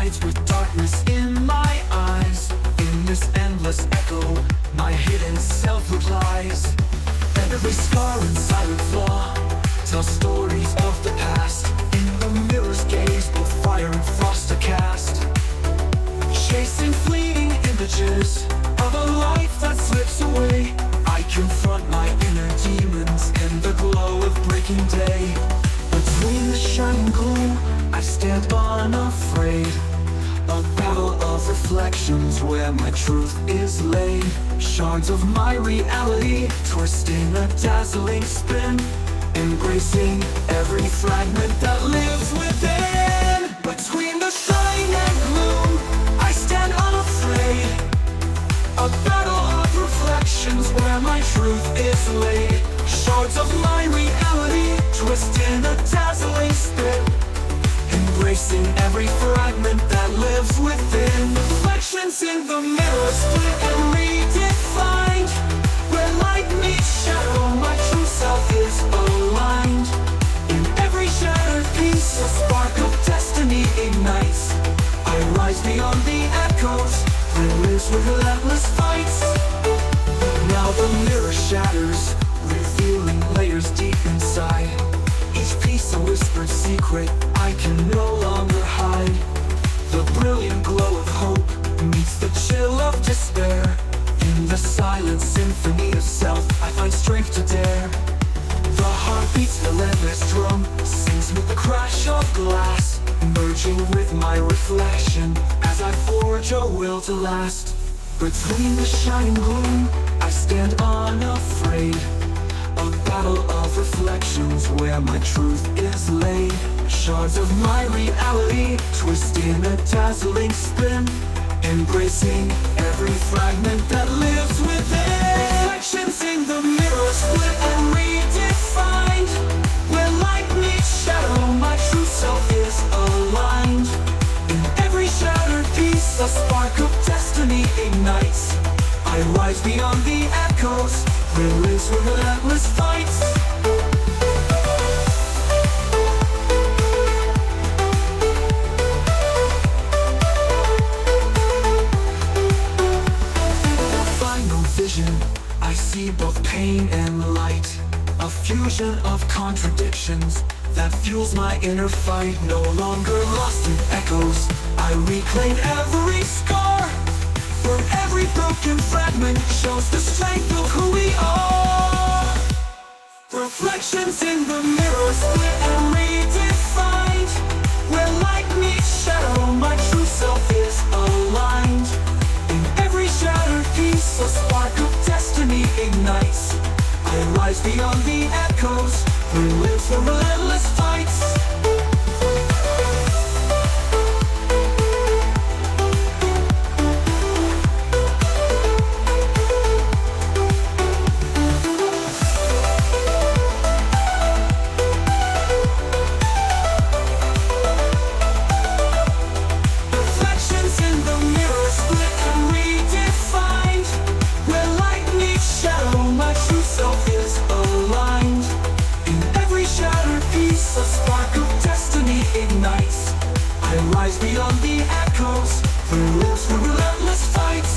hides with darkness in my eyes. In this endless echo, my hidden self replies. And every scar and silent flaw tell stories of the past. In the mirror's gaze, both fire and frost are cast, chasing fleeting images of a life that slips away. I confront my inner demons in the glow of breaking day. Between the shining gloom, I stand unafraid. A battle of reflections where my truth is laid. Shards of my reality, twisting a dazzling spin, embracing every fragment that lives within. Between the shine and gloom, I stand unafraid. A battle of reflections where my truth is laid. Shards of my reality, twisting a dazzling spin, embracing every fragment that lives within. Reflections in the mirror, split and redefined. Where light meets shadow, my true self is aligned. In every shattered piece, a spark of destiny ignites. I rise beyond the echoes, and lives with relentless fights. Now the mirror shatters, revealing layers deep inside. Each piece a whispered secret I can no longer hide. The brilliant glow of hope meets the chill of despair. In the silent symphony of self, I find strength to dare. The heart beats relentless drum, sings with the crash of glass, merging with my reflection as I forge a will to last. Between the shining gloom, I stand unafraid. A battle of reflections where my truth is laid. Shards of my reality, twisting a dazzling spin, embracing every fragment that lives within. Reflections in the mirror, split and redefined. Where light meets shadow, my true self is aligned. In every shattered piece, a spark of destiny ignites. I rise beyond the echoes, where lives with relentless fights. Final vision, I see both pain and light. A fusion of contradictions that fuels my inner fight. No longer lost in echoes, I reclaim every scar. For every broken fragment shows the strength of who we are. Reflections in the mirror, split and redefined. Where light meets shadow, my true self is aligned. In every shattered piece, a spark of destiny ignites. I rise beyond the echoes, where lives the relentless fights. Beyond the echoes, where lives the relentless fights.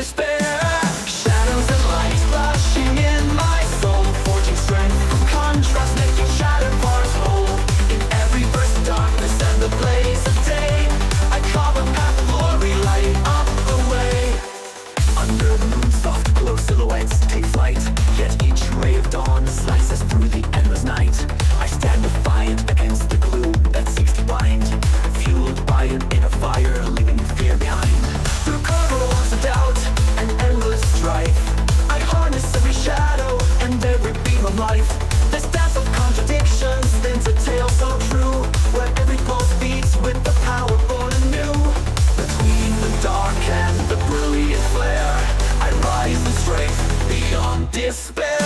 despair. Shadows and lights flashing in my soul, forging strength from contrast, making shattered parts whole. In every burst of darkness and the blaze of day, I carve a path of glory, light up the way. Under the moon's soft glow, silhouettes take flight, yet each ray of dawn slices through the endless night. I stand defiant against the gloom that seeks to bind, fueled by an inner fire, leaving fear behind. Through corridors of doubt and endless strife, I harness every shadow and every beam of life. This dance of contradictions spins a tale so true, where every pulse beats with the power born anew. Between the dark and the brilliant flare, I rise in strength beyond despair.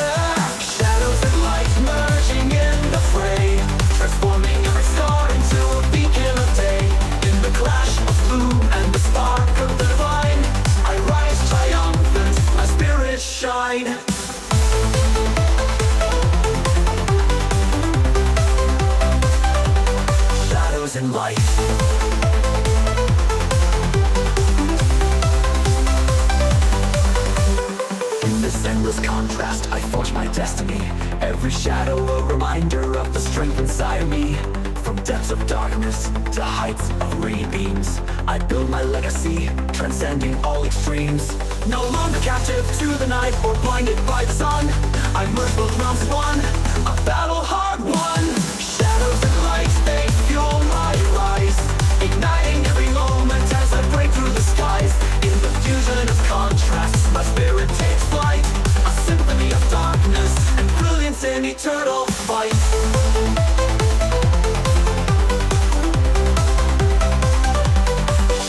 Shadows and light merging in the fray, transforming every star into a beacon of day. In the clash of gloom and the spark of the divine, I rise triumphant, my spirit shine. Shadows and light. Endless contrast, I forge my destiny. Every shadow a reminder of the strength inside of me. From depths of darkness to heights of radiant beams, I build my legacy, transcending all extremes. No longer captive to the night or blinded by the sun, I merge both realms in one, a battle hard won. Shadows and lights, they fuel my rise, igniting every moment as I break through the skies. In the fusion of contrasts, my spirit takes flight, a symphony of darkness and brilliance in eternal fight.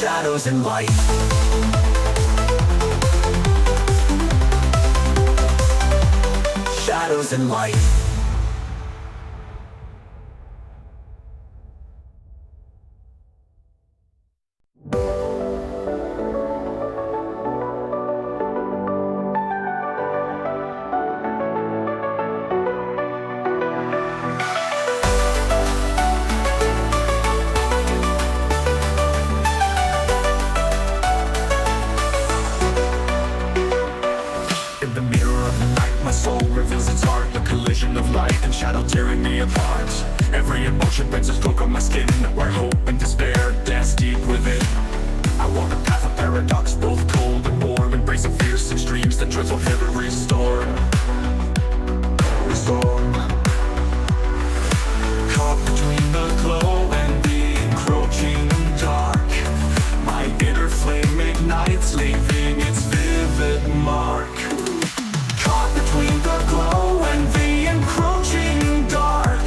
Shadows and light. Shadows and light. In the mirror of the night, my soul reveals its heart, the collision of light and shadow tearing me apart. Every emotion bends a stroke on my skin, where hope and despair dance deep within. I walk a path of paradox, both cold and warm, embracing fierce extremes that transform every storm. Caught between the glow and the encroaching dark, my inner flame ignites, leaving its vivid mark. Caught between the glow and the encroaching dark,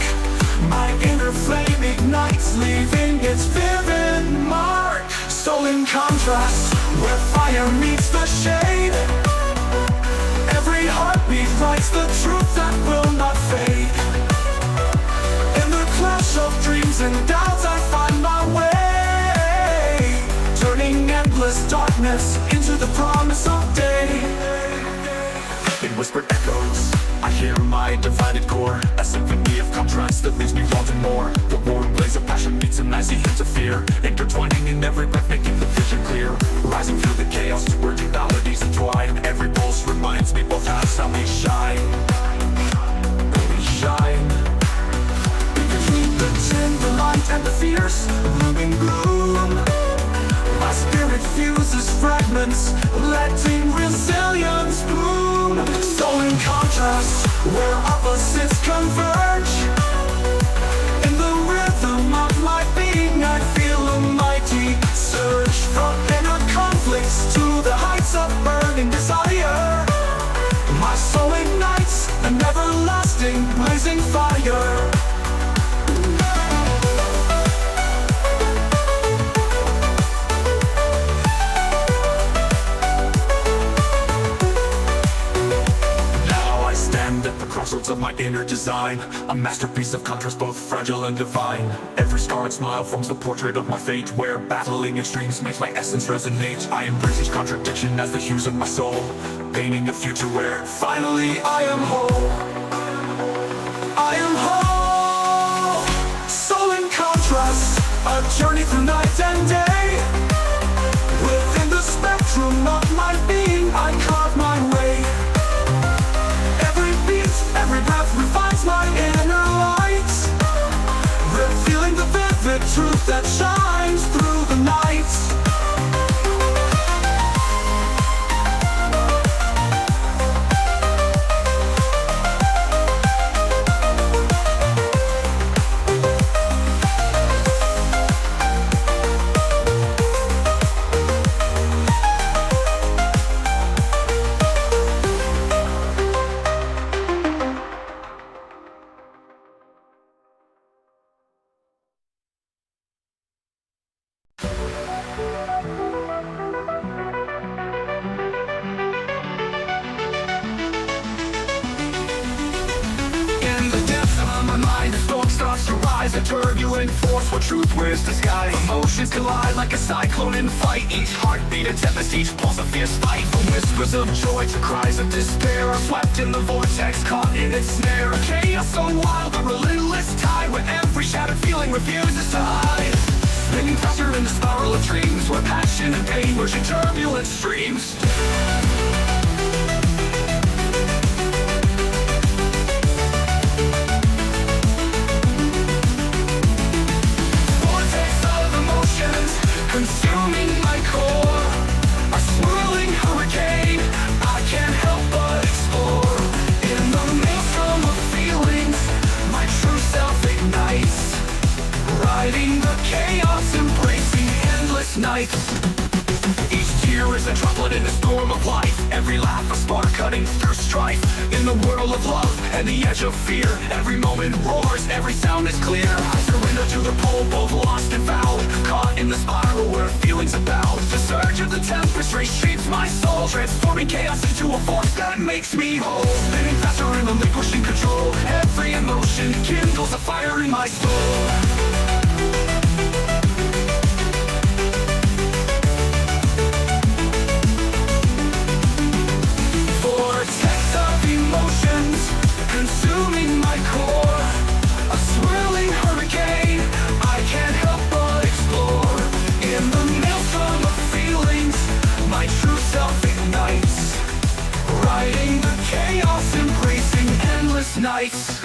my inner flame ignites, leaving its vivid mark. So in contrast, where fire meets the shade, every heartbeat writes the truth that will not fade. In the clash of dreams and doubts, I find my way, turning endless darkness into the promise of day. In whispered echoes, I hear my divided core, a symphony of contrast that leaves me wanting more. The warm blaze of passion meets an icy hint of fear, intertwining in every breath, making the vision clear. Rising through the chaos where dualities entwine, every pulse reminds me both halves how we shine. We shine between the tender light and the fierce looming gloom. My spirit fuses fragments, letting resilience bloom. So in contrast, where opposites converge, in the rhythm of my being, I feel a mighty surge. From inner conflicts to the heights of burning desire, my soul ignites an everlasting blazing fire. Crossroads of my inner design, a masterpiece of contrast, both fragile and divine. Every scarred smile forms the portrait of my fate, where battling extremes makes my essence resonate. I embrace each contradiction as the hues of my soul, painting a future where finally I am whole. I am whole. Soul in contrast, a journey through night and day, within the spectrum of my being. turbulent force where truth wears disguise. Emotions collide like a cyclone in fight. Each heartbeat a tempest, each pulse a fierce fight. From whispers of joy to cries of despair are swept in the vortex, caught in its snare. A chaos so wild, a relentless tide, where every shattered feeling refuses to hide. Spinning faster in the spiral of dreams, where passion and pain merge in turbulent streams. Vortex of emotions, consuming my core. A swirling hurricane, I can't help but explore. In the maelstrom of feelings, my true self ignites. Riding the chaos, embracing endless nights. Each tear is a droplet in the storm of life. Every laugh a spark cutting through strife. In the whirl of love and the edge of fear, every moment roars, every sound is clear. I surrender to the pole, both lost and found, caught in the spiral where feelings abound. The surge of the tempest reshapes my soul, transforming chaos into a force that makes me whole. Spinning faster and relinquishing control, every emotion kindles a fire in my soul. Vortex of emotions, consuming my core. A swirling hurricane, I can't help but explore. In the maelstrom of feelings, my true self ignites. Riding the chaos, embracing endless nights.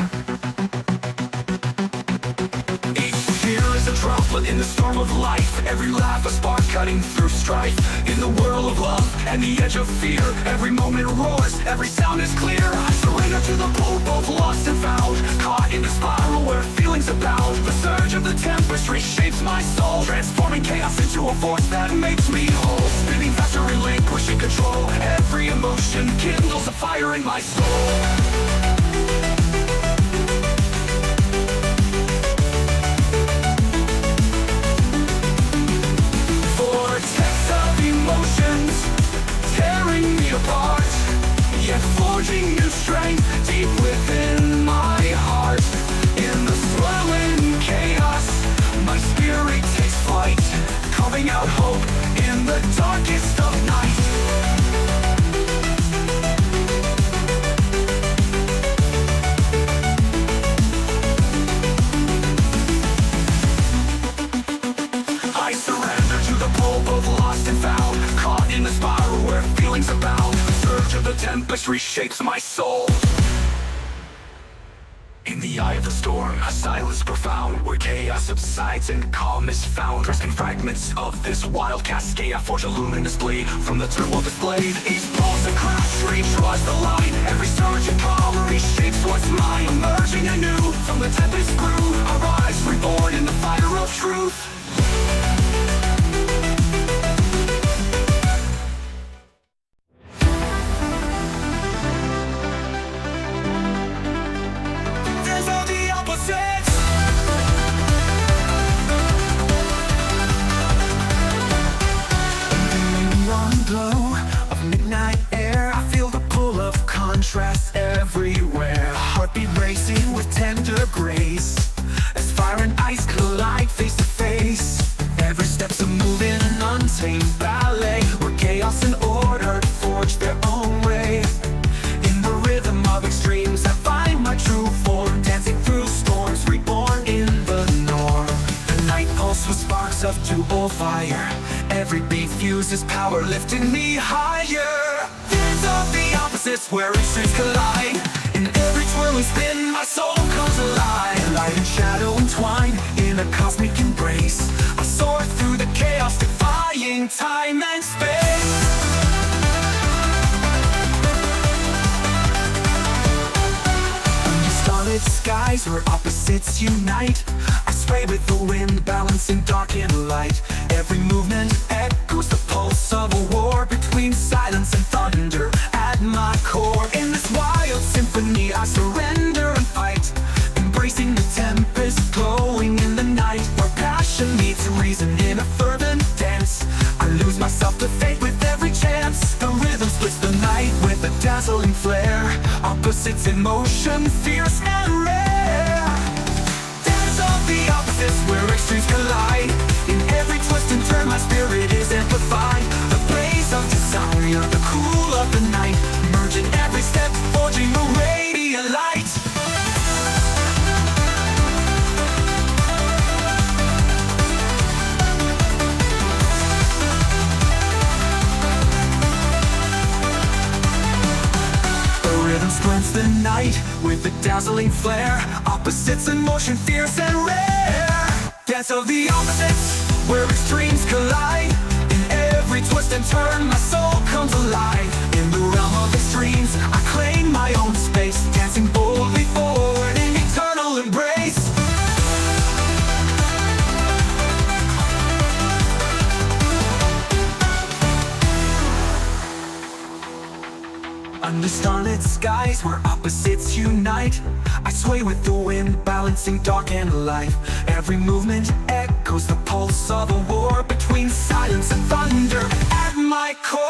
A droplet in the storm of life, every laugh a spark cutting through strife. In the whirl of love and the edge of fear, every moment roars, every sound is clear. I surrender to the pole, both lost and found, caught in the spiral where feelings abound. The surge of the tempest reshapes my soul, transforming chaos into a force that makes me whole. Spinning faster, relinquishing control, every emotion kindles a fire in my soul. Emotions tearing me apart, yet forging new strength deep within my heart. In the swirling chaos, my spirit takes flight, carving out hope in the darkest of night. I surrender to the pole, both lost and found, caught in the spiral where feelings abound. The surge of the tempest reshapes my soul. In the eye of the storm, a silence profound, where chaos subsides and calm is found. Resting fragments of this wild cascade, I forge a luminous blade from the turmoil displayed. Each pulse a crash redraws the line, every surge and calm reshapes what's mine. Emerging anew from the tempest brew, I rise reborn in the fire of truth. Glow of midnight air, I feel the pull of contrast everywhere. Heartbeat racing with tender grace, as fire and ice collide face to face. Every step's a move in an untamed ballet, where chaos and order forge their own way. In the rhythm of extremes, I find my true form, dancing through storms, reborn in the norm. The night pulse with sparks of dual fire, every beat fuses power, lifting me higher. There's of the opposites where extremes collide. In every twirling spin, my soul comes alive. Light and shadow entwine in a cosmic embrace. I soar through the chaos, defying time and space. Under starlit skies where opposites unite, I sway with the wind, balancing dark and light. Every movement echoes the pulse of a war, between silence and thunder at my core. In this wild symphony I surrender and fight, embracing the tempest, glowing in the night, where passion meets reason in a fervent dance. I lose myself to fate with every chance. The rhythm splits the night with a dazzling flare, opposites in motion, fierce and rare. Dance of the opposites where extremes collide. In every twist and turn my spirit is amplified. The blaze of desire, the cool of the night, merging every step, forging a radiant light. Splints the night with a dazzling flare, opposites in motion, fierce and rare. Dance of the opposites where extremes collide. In every twist and turn my soul comes alive. In the realm of extremes I claim my own space, dancing boldly forward in eternal embrace. Under starlit skies where opposites unite, I sway with the wind, balancing dark and light. Every movement echoes the pulse of a war between silence and thunder at my core.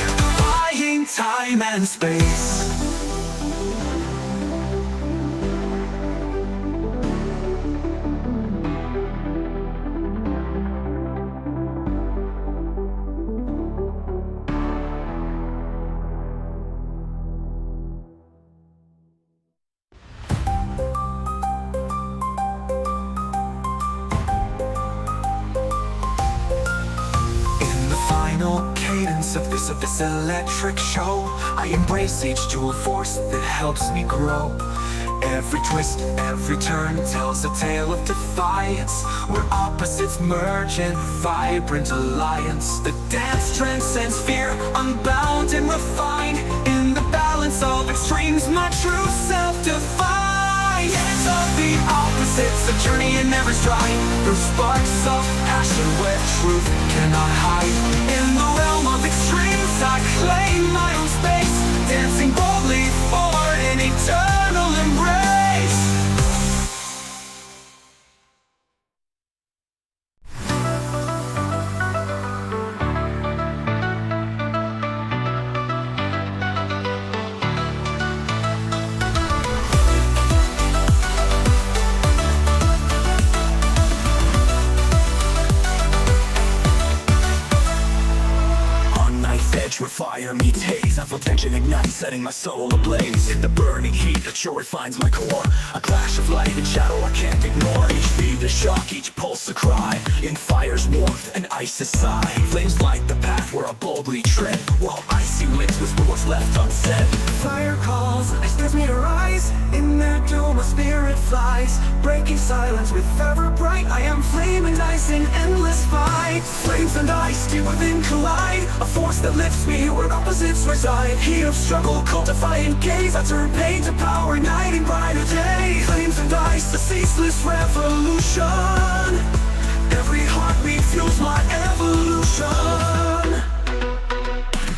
Defying time and space. Cadence of this electric show, I embrace each dual force that helps me grow. Every twist, every turn tells a tale of defiance, where opposites merge in vibrant alliance. The dance transcends fear, unbound and refined. In the balance of extremes, my true self defined. Dance of the opposites, a journey in every stride, through sparks of passion where truth cannot hide. In the realm of extremes I claim my own space, dancing boldly forward in eternal embrace. Where fire meets haze, I feel tension ignite, setting my soul ablaze. In the burning heat that sure refines my core, a clash of light and shadow I can't ignore. Each beat a shock, each pulse a cry. In fire's warmth and ice's sigh, flames light the path where I boldly tread, while icy winds whisper what's left unsaid. Fire calls, I stirs me to rise. In their doom a spirit flies, breaking silence with fervor bright. I am flame and ice in endless fight. Flames and ice deep within collide, a force that lifts me where opposites reside. Heat of struggle, cold defiant gaze, I turn pain to power, igniting brighter days. Flames and ice, a ceaseless revolution. Every heartbeat fuels my evolution.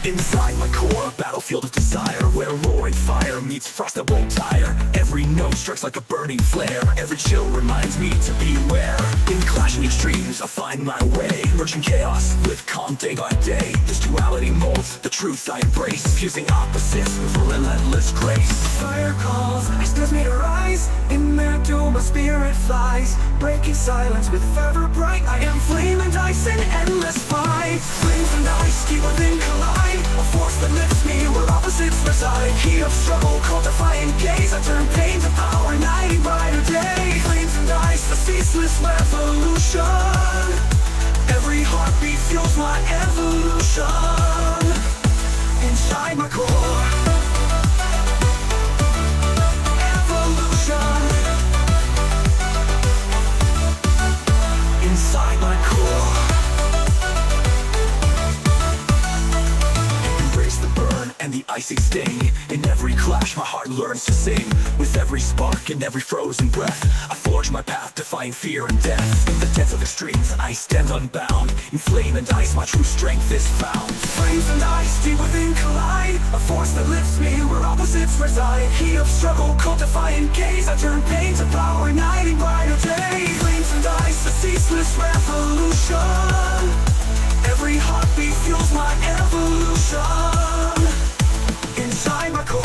Inside my core, a battlefield of desire, where roaring fire meets frost that won't tire. Every note strikes like a burning flare, every chill reminds me to beware. In clashing extremes I find my way, merging chaos with calm day by day. This duality molds the truth I embrace, fusing opposites with relentless grace. Fire calls, it stirs me to rise. In their doom a spirit flies, breaking silence with fervor bright. I am flame and ice in endless fight. Flames and ice keep within collide, a force that lifts me where opposites reside. Heat of struggle, cold defiant gaze, I turn pain to power, igniting brighter day. Flames and ice, a ceaseless revolution. Every heartbeat fuels my evolution. Inside my core, evolution. Inside my core, and the icy sting. In every clash my heart learns to sing. With every spark and every frozen breath, I forge my path, defying fear and death. In the depths of extremes I stand unbound, in flame and ice my true strength is found. Flames and ice deep within collide, a force that lifts me where opposites reside. Heat of struggle, cold defiant gaze, I turn pain to power, igniting brighter day. Flames and ice, a ceaseless revolution. Every heartbeat fuels my evolution. Inside my core,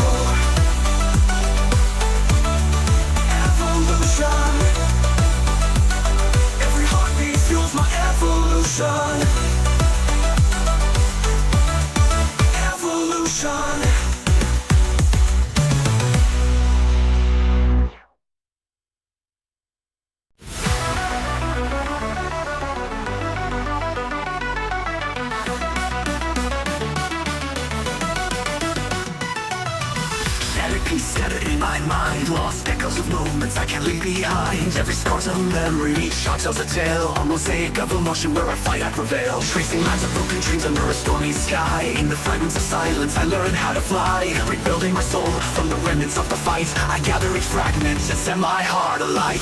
lost, echoes of moments I can't leave behind. Every scar's a memory, each shot tells a tale. A mosaic of emotion where I fight, I prevail. Tracing lines of broken dreams under a stormy sky. In the fragments of silence I learn how to fly. Rebuilding my soul from the remnants of the fight. I gather each fragment to set my heart alight.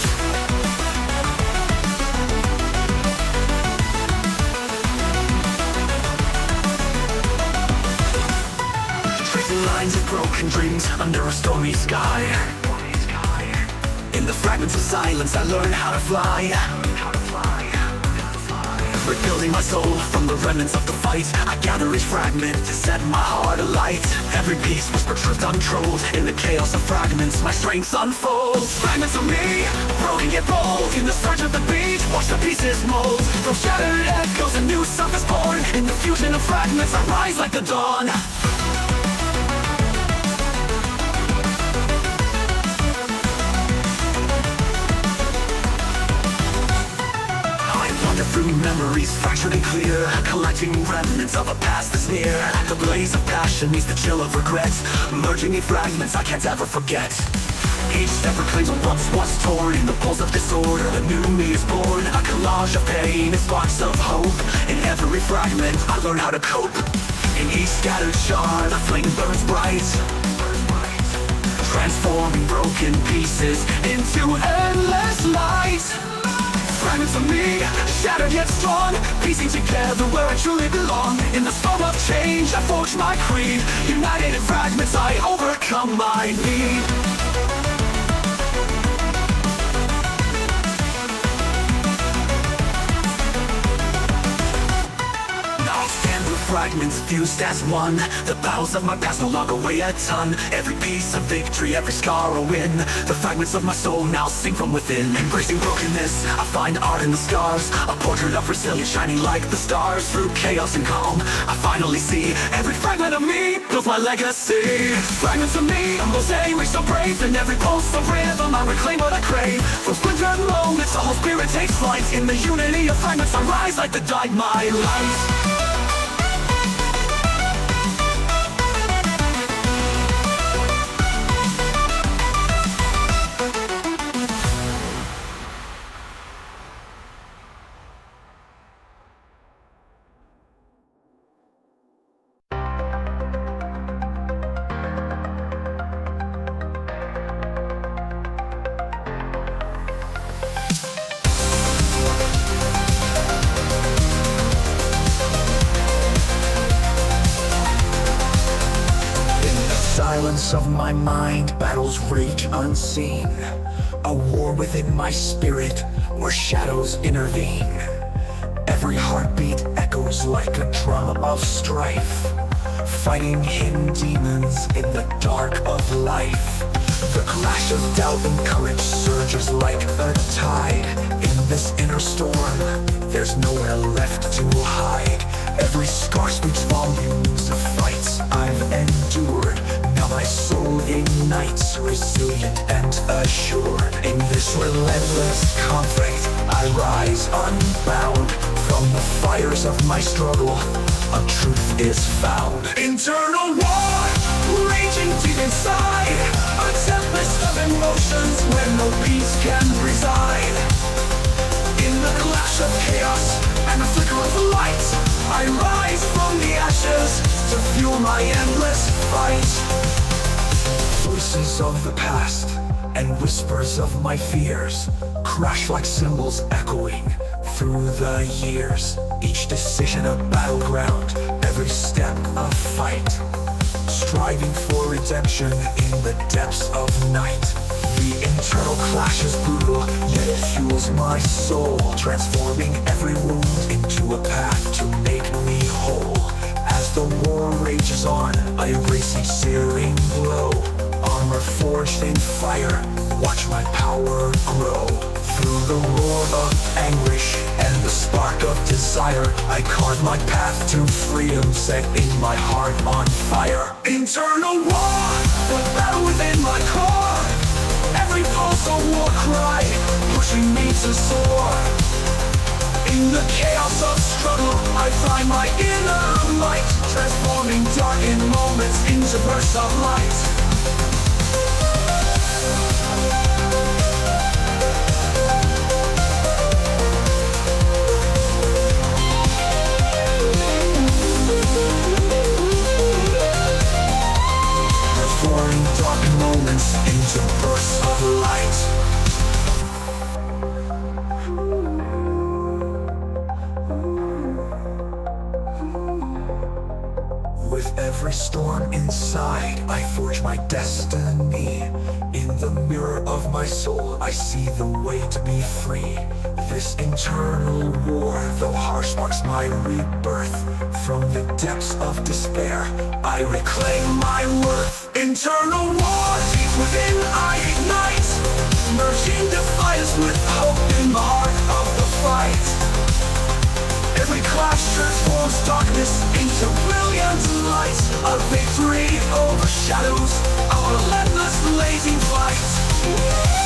Lines of broken dreams under a stormy sky. In the fragments of silence I learn how to fly. Rebuilding my soul from the remnants of the fight. I gather each fragment to set my heart alight. Every piece whisper truth untold. In the chaos of fragments my strength unfolds. Fragments of me, broken yet bold. In the surge of the beat, watch the pieces mold. From shattered echoes a new self is born. In the fusion of fragments I rise like the dawn. Through memories fractured and clear, collecting remnants of a past that's near. The blaze of passion meets the chill of regret, merging in fragments I can't ever forget. Each step reclaims what once was torn. In the pulse of disorder, the new me is born. A collage of pain and sparks of hope. In every fragment, I learn how to cope. In each scattered shard, the flame burns bright, transforming broken pieces into endless light. Fragments of me, shattered yet strong, piecing together where I truly belong. In the storm of change, I forge my creed. United in fragments, I overcome my need. Fragments fused as one. The battles of my past no longer weigh a ton. Every piece a victory, every scar a win. The fragments of my soul now sing from within. Embracing brokenness, I find art in the scars. A portrait of resilience shining like the stars. Through chaos and calm, I finally see every fragment of me builds my legacy. Fragments of me, a mosaic so brave. In every pulse of rhythm I reclaim what I crave. From splintered moments the whole spirit takes flight. In the unity of fragments I rise like the dyed my light. Silence of my mind, battles rage unseen. A war within my spirit, where shadows intervene. Every heartbeat echoes like a drum of strife, fighting hidden demons in the dark of life. The clash of doubt and courage surges like a tide. In this inner storm, there's nowhere left to hide. Every scar speaks volumes of fights I've endured. Now my soul ignites, resilient and assured. In this relentless conflict, I rise unbound. From the fires of my struggle, a truth is found. Internal war, raging deep inside. A tempest of emotions where no peace can reside. In the clash of chaos and the flicker of light, I rise from the ashes to fuel my endless fight. Voices of the past and whispers of my fears crash like cymbals echoing through the years. Each decision a battleground, every step a fight, striving for redemption in the depths of night. The internal clash is brutal, yet it fuels my soul, transforming every wound into a path to make me whole. As the war rages on, I embrace each searing blow. Armor forged in fire, watch my power grow. Through the roar of anguish and the spark of desire, I carve my path to freedom, setting my heart on fire. Internal war, the battle within my core. Every pulse a war cry, pushing me to soar. In the chaos of struggle, I find my inner light, transforming darkened moments into bursts of light. every storm inside, I forge my destiny. In the mirror of my soul, I see the way to be free. This internal war, though harsh, marks my rebirth. From the depths of despair, I reclaim my worth. Internal war, deep within I ignite, merging defiance with hope in the heart of the fight. Every clash transforms darkness into brilliant light. A victory overshadows our relentless blazing fight.